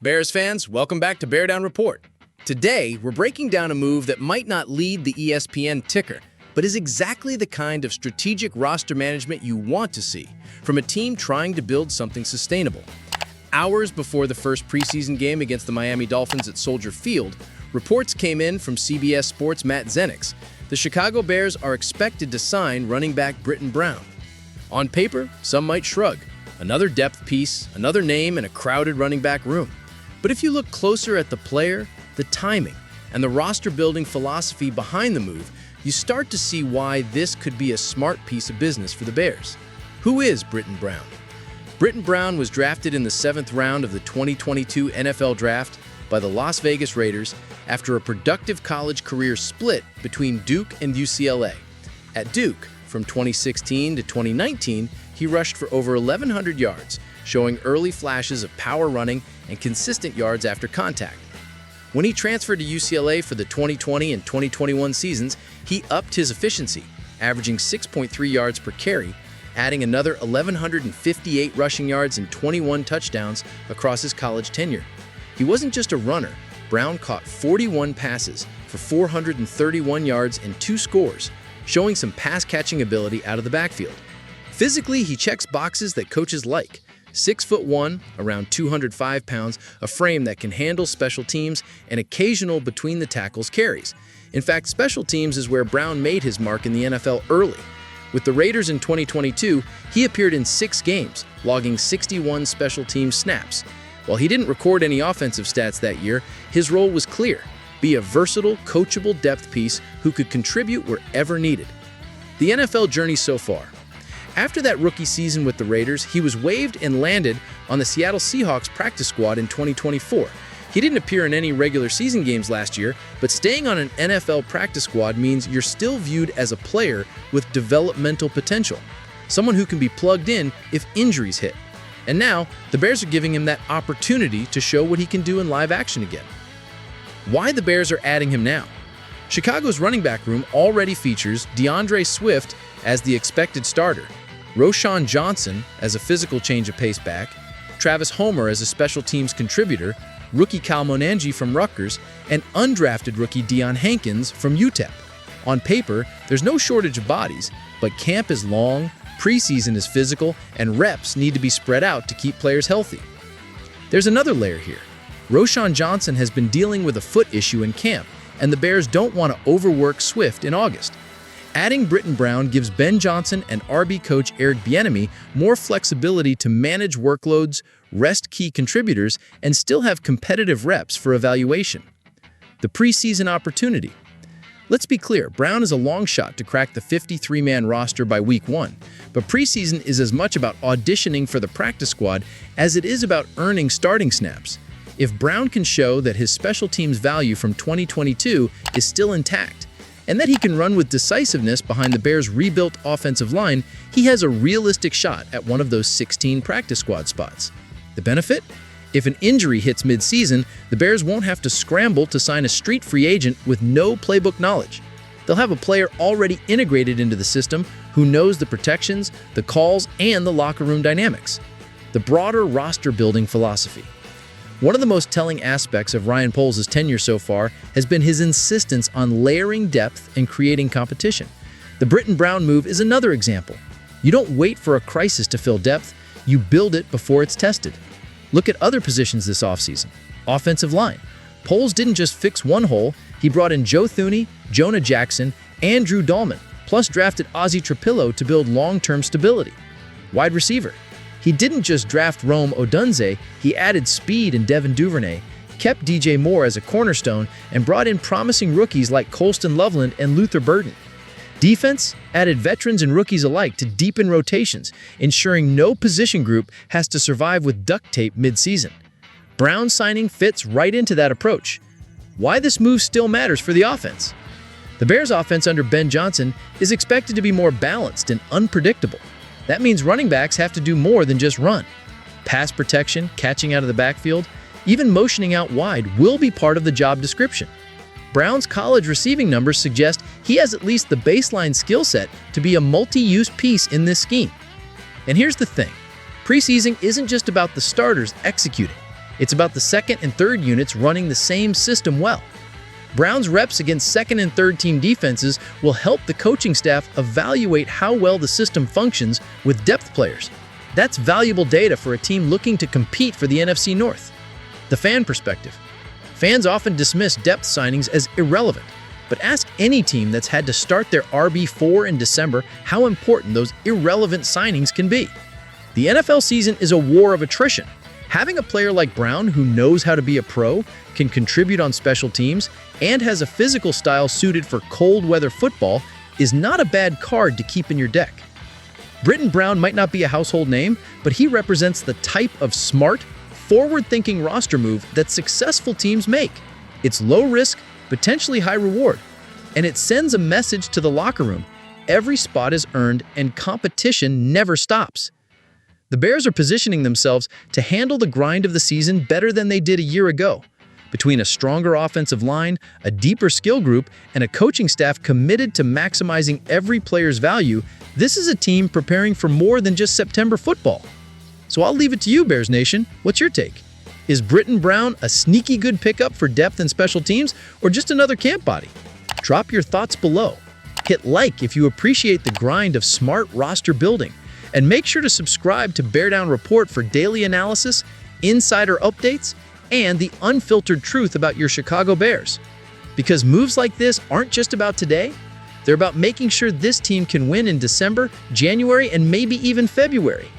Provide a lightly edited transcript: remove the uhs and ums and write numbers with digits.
Bears fans, welcome back to Bear Down Report. Today, we're breaking down a move that might not lead the ESPN ticker, but is exactly the kind of strategic roster management you want to see from a team trying to build something sustainable. Hours before the first preseason game against the Miami Dolphins at Soldier Field, reports came in from CBS Sports' Matt Zenix. The Chicago Bears are expected to sign running back Brittain Brown. On paper, some might shrug. Another depth piece, another name in a crowded running back room. But if you look closer at the player, the timing, and the roster-building philosophy behind the move, you start to see why this could be a smart piece of business for the Bears. Who is Brittain Brown? Brittain Brown was drafted in the 7th round of the 2022 NFL Draft by the Las Vegas Raiders after a productive college career split between Duke and UCLA. At Duke, from 2016 to 2019, he rushed for over 1,100 yards, showing early flashes of power running and consistent yards after contact. When he transferred to UCLA for the 2020 and 2021 seasons, he upped his efficiency, averaging 6.3 yards per carry, adding another 1,158 rushing yards and 21 touchdowns across his college tenure. He wasn't just a runner. Brown caught 41 passes for 431 yards and 2 scores, showing some pass-catching ability out of the backfield. Physically, he checks boxes that coaches like. 6'1", around 205 pounds, a frame that can handle special teams and occasional between-the-tackles carries. In fact, special teams is where Brown made his mark in the NFL early. With the Raiders in 2022, he appeared in 6 games, logging 61 special team snaps. While he didn't record any offensive stats that year, his role was clear: be a versatile, coachable depth piece who could contribute wherever needed. The NFL journey so far. After that rookie season with the Raiders, he was waived and landed on the Seattle Seahawks practice squad in 2024. He didn't appear in any regular season games last year, but staying on an NFL practice squad means you're still viewed as a player with developmental potential, someone who can be plugged in if injuries hit. And now, the Bears are giving him that opportunity to show what he can do in live action again. Why the Bears are adding him now? Chicago's running back room already features DeAndre Swift as the expected starter, Roschon Johnson as a physical change of pace back, Travis Homer as a special teams contributor, rookie Kyle Monanji from Rutgers, and undrafted rookie Deion Hankins from UTEP. On paper, there's no shortage of bodies, but camp is long, preseason is physical, and reps need to be spread out to keep players healthy. There's another layer here. Roschon Johnson has been dealing with a foot issue in camp, and the Bears don't want to overwork Swift in August. Adding Brittain Brown gives Ben Johnson and RB coach Eric Bieniemy more flexibility to manage workloads, rest key contributors, and still have competitive reps for evaluation. The preseason opportunity. Let's be clear, Brown is a long shot to crack the 53-man roster by week 1, but preseason is as much about auditioning for the practice squad as it is about earning starting snaps. If Brown can show that his special teams value from 2022 is still intact, and that he can run with decisiveness behind the Bears' rebuilt offensive line, he has a realistic shot at one of those 16 practice squad spots. The benefit? If an injury hits mid-season, the Bears won't have to scramble to sign a street free agent with no playbook knowledge. They'll have a player already integrated into the system who knows the protections, the calls, and the locker room dynamics. The broader roster-building philosophy. One of the most telling aspects of Ryan Poles' tenure so far has been his insistence on layering depth and creating competition. The Brittain Brown move is another example. You don't wait for a crisis to fill depth, you build it before it's tested. Look at other positions this offseason. Offensive line. Poles didn't just fix one hole, he brought in Joe Thuney, Jonah Jackson, and Drew Dahlman, plus drafted Ozzie Trapillo to build long-term stability. Wide receiver. He didn't just draft Rome Odunze, he added speed in Devin Duvernay, kept DJ Moore as a cornerstone, and brought in promising rookies like Colston Loveland and Luther Burden. Defense added veterans and rookies alike to deepen rotations, ensuring no position group has to survive with duct tape mid-season. Brown's signing fits right into that approach. Why this move still matters for the offense? The Bears' offense under Ben Johnson is expected to be more balanced and unpredictable. That means running backs have to do more than just run. Pass protection, catching out of the backfield, even motioning out wide will be part of the job description. Brown's college receiving numbers suggest he has at least the baseline skill set to be a multi-use piece in this scheme. And here's the thing. Preseason isn't just about the starters executing. It's about the second and third units running the same system well. Brown's reps against second and third team defenses will help the coaching staff evaluate how well the system functions with depth players. That's valuable data for a team looking to compete for the NFC North. The fan perspective. Fans often dismiss depth signings as irrelevant, but ask any team that's had to start their RB4 in December how important those irrelevant signings can be. The NFL season is a war of attrition. Having a player like Brown who knows how to be a pro, can contribute on special teams, and has a physical style suited for cold weather football is not a bad card to keep in your deck. Brittain Brown might not be a household name, but he represents the type of smart, forward-thinking roster move that successful teams make. It's low risk, potentially high reward, and it sends a message to the locker room. Every spot is earned and competition never stops. The Bears are positioning themselves to handle the grind of the season better than they did a year ago. Between a stronger offensive line, a deeper skill group, and a coaching staff committed to maximizing every player's value, this is a team preparing for more than just September football. So I'll leave it to you, Bears Nation. What's your take? Is Brittain Brown a sneaky good pickup for depth and special teams, or just another camp body? Drop your thoughts below. Hit like if you appreciate the grind of smart roster building. And make sure to subscribe to Bear Down Report for daily analysis, insider updates, and the unfiltered truth about your Chicago Bears. Because moves like this aren't just about today, they're about making sure this team can win in December, January, and maybe even February.